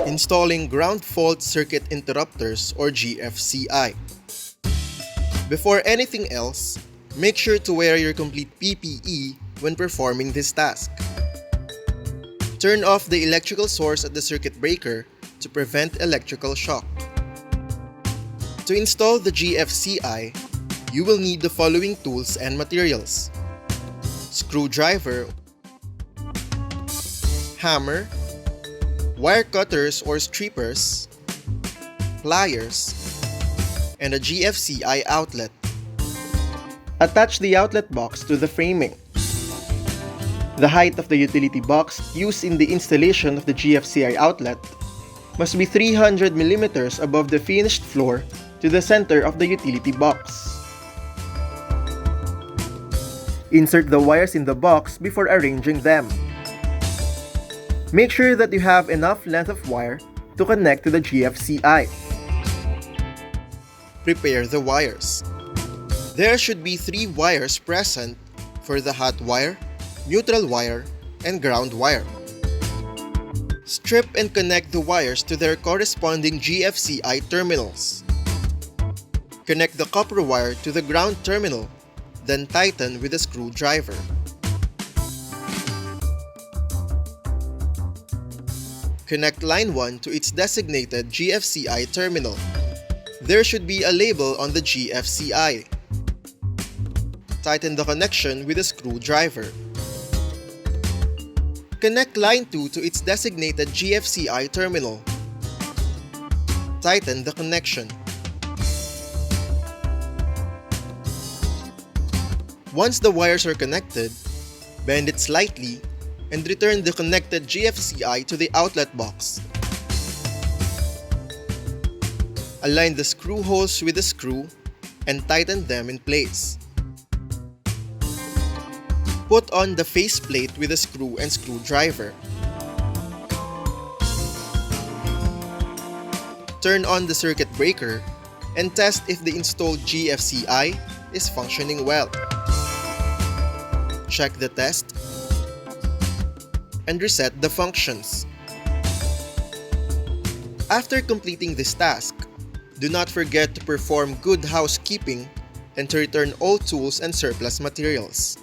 Installing ground fault circuit interrupters or GFCI. Before anything else, make sure to wear your complete PPE when performing this task. Turn off the electrical source at the circuit breaker to prevent electrical shock. To install the GFCI, you will need the following tools and materials: screwdriver, hammer, wire cutters or strippers, pliers, and a GFCI outlet. Attach the outlet box to the framing. The height of the utility box used in the installation of the GFCI outlet must be 300 mm above the finished floor to the center of the utility box. Insert the wires in the box before arranging them. Make sure that you have enough length of wire to connect to the GFCI. Prepare the wires. There should be 3 wires present for the hot wire, neutral wire, and ground wire. Strip and connect the wires to their corresponding GFCI terminals. Connect the copper wire to the ground terminal, then tighten with a screwdriver. Connect line 1 to its designated GFCI terminal. There should be a label on the GFCI. Tighten the connection with a screwdriver. Connect line 2 to its designated GFCI terminal. Tighten the connection. Once the wires are connected, bend it slightly and return the connected GFCI to the outlet box. Align the screw holes with the screw and tighten them in place. Put on the faceplate with a screw and screwdriver. Turn on the circuit breaker and test if the installed GFCI is functioning well. Check the test and reset the functions. After completing this task, do not forget to perform good housekeeping and to return all tools and surplus materials.